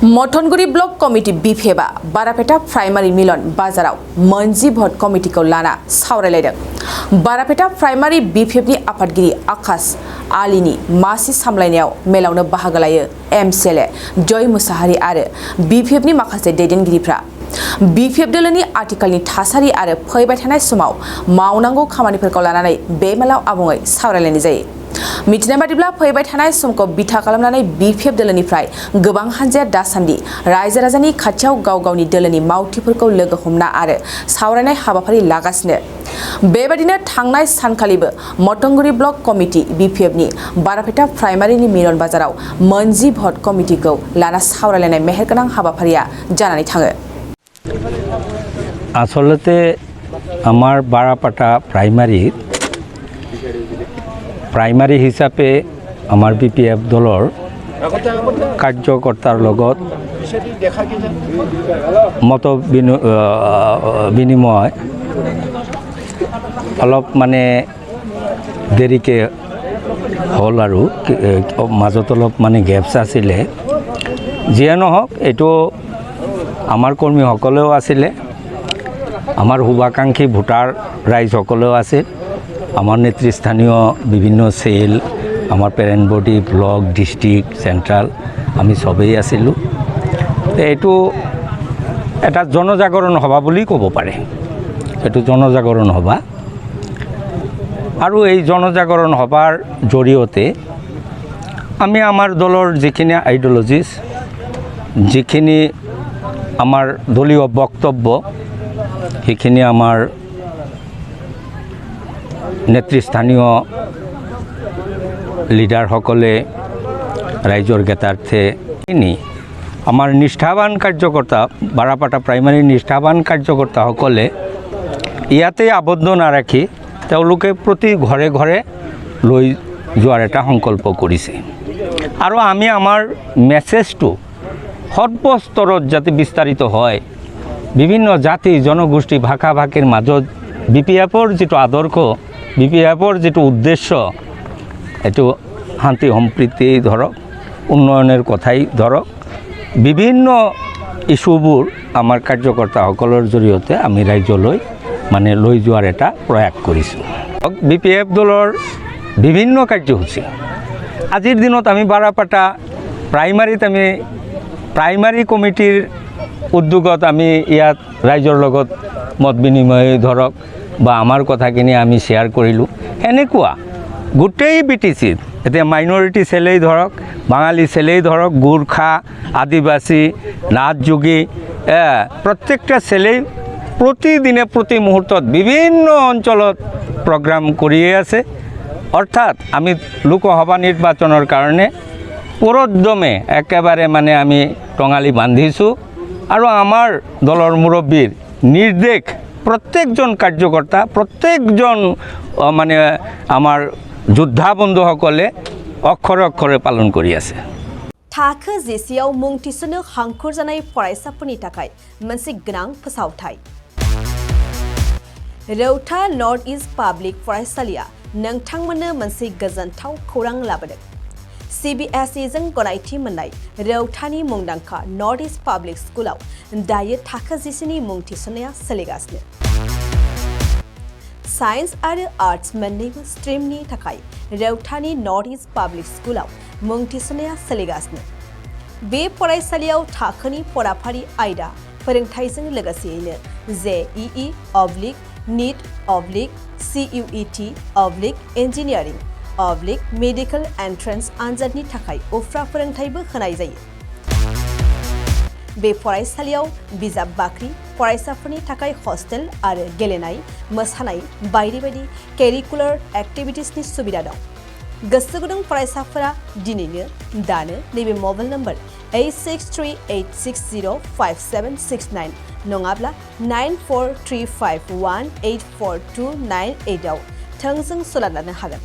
मथनगुरि block committee बिफेबा बारापेटा primary मिलन बाजाराव मोनजि भट कमिटिखौ लाना सावरायलायदों। बारापेटा primary बिफेबनि आफादगिरि आकाश आलीनि मासि सामलायनायाव मेलावनो बाहागो लायो एमसिएलए जय मुसाहारि आरो बिफेबनि माखासे दैदेनगिरिफ्रा बिफेब दोलोनि आथिखालनि थासारि आरो फैबाय थानाय समाव मावनांगौ खामानिफोरखौ लानानै बे मेलाव आबुङै सावरायलायनाय जायो। मिथिनाय बादिब्ला फैबाय थानाय समखौ बिथा खालामनानै बिफेब दोलोनिफ्राय गोबां हान्जाया दासान्दि रायजो राजानि खाथियाव गाव गावनि दोलोनि मावथिफोरखौ लोगो हमना आरो सावरायनाय हाबाफारि लागासिनो। बेबादिनो थांनाय सानखालिबो मथनगुरि ब्लक कमिटि बिफेबनि बारापेटा प्राइमारिनि मिलन बाजाराव मोनजि भट कमिटिखौ लाना सावरायलायनाय मेहेरगोनां हाबाफारिया जानानै थाङो। आसलते आमार बारापाटा प्राइमारि हिसाबे आमार बीपीएफ दलर कार्यकर्तार लगत मत विनिमय अलप माने देरिके हल आरो মাজত अलप माने गैप्स आছিলে जिया নহওক एटो आमार कर्मी सकलेও आছিলে आमार शुभाकांक्षी भोटार राइज सकलेও আছে आमार नेतृस्थानीय विभिन्न सेल आमार पेरेंट बडी ब्लक डिस्ट्रिक्ट सेंट्रल आमी सबई आसिलु एटो एटा जनजागरण सभा बुली कब पारे एटो जनजागरण सभा आरो এই जनजागरण सभार जरियते आमी आमार दलर जिखिनि आइडियोलॉजिज जिखिनि आमार दलीय बक्तव्य সেইখিনি आमार नेतृस्थानीय लिडार सकले राइजर गेतार्थे आमार निष्ठावान कार्यकर्ता बारापाटा प्राइमारी निष्ठावान कार्यकर्ता सकले इयाते आबद्ध नाराखि तेलुके प्रति घरे घरे लई जोৱাৰ এটা সংকল্প কৰিছে আৰু আমি আমাৰ মেছেজটো সৰ্বস্তৰত যাতে বিস্তাৰিত হয় বিভিন্ন জাতি জনগোষ্ঠী ভাষা ভাষীৰ মাজত বিপিএফৰ যেটো আদৰ্শ বিপিএফৰ যেটো উদ্দেশ্য এটো শান্তি সম্প্ৰীতি ধৰক উন্নয়নৰ কথাই ধৰক বিভিন্ন ইস্যুবোৰ আমাৰ কাৰ্যকৰ্তাসকলৰ জৰিয়তে আমি ৰাজ্যলৈ মানে লৈ যোৱাৰ এটা প্ৰয়াস কৰিছোঁ। বিপিএফ দলৰ বিভিন্ন কাৰ্যসূচী আজিৰ দিনত আমি বাৰাপাটা প্ৰাইমাৰীত আমি প্ৰাইমাৰী কমিটিৰ উদ্যোগত আমি ইয়াত ৰাইজৰ লগত মত বিনিময় ধৰক বা আমাৰ কথাখিনি আমি শ্বেয়াৰ কৰিলোঁ এনেকুৱা গোটেই বিটিচিত এতিয়া মাইনৰিটি চেলেই ধৰক বাঙালী চেলেই ধৰক গোৰ্খা আদিবাসী নাথযোগী প্ৰত্যেকটা চেলেই প্ৰতিদিনে প্ৰতি মুহূৰ্তত বিভিন্ন অঞ্চলত প্ৰগ্ৰাম কৰিয়ে আছে অৰ্থাৎ আমি লোকসভা নিৰ্বাচনৰ কাৰণে পুৰোদ্যমে একেবাৰে মানে আমি টঙালি বান্ধিছোঁ আৰু আমাৰ দলৰ মুৰব্বীৰ নিৰ্দেশ প্ৰত্যেকজন কাৰ্যকৰ্তা প্ৰত্যেকজন মানে আমাৰ যোদ্ধা বন্ধুসকলে অক্ষৰে অক্ষৰে পালন কৰি আছে। थाखो जेसेयाव मुं थिसननो हांखुर जानाय फरायसाफोरनि थाखाय मोनसे गोनां फोसावथाय रौता नर्थ इस्ट पाब्लिक फरायसालिया नोंथांमोननो मोनसे गोजोनथाव खौरां लाबोदों। CBSE जों गनायथि मोननाय रौतानि मुंदांखा नर्थ इस्ट पाब्लिक स्कुलाव दायो थाखो जिसेनि मुं थिसननाया सोलिगासिनो। साइन्स आरो आर्ट्स मोन्नैबो स्ट्रीमनि थाखाय रौतानि नर्थ इस्ट पाब्लिक स्कुलाव मुं थिसननाया सोलिगासिनो। बे फरायसालियाव थाखोनि फराफारि आयदा फोरोंथायजों लोगोसेयैनो JEE NEET CUET engineering medical entrance आनजादनि थाखाय उफ्रा फोरोंथायबो होनाय जायो। बे फरायसालियाव बिजाब बाख्रि फरायसाफोरनि थाखाय हस्टेल आरो गेलेनाय मोसानाय बायदि बायदि केरिकुलार एक्टिभिटिसनि सुबिदा दं। गोसो गुदुं फरायसाफोरा दिनैनो दानो नैबे मबाइल नम्बर 8638605769 नङाब्ला 9435184298 आव थोंजों सोलाद लानो हागोन।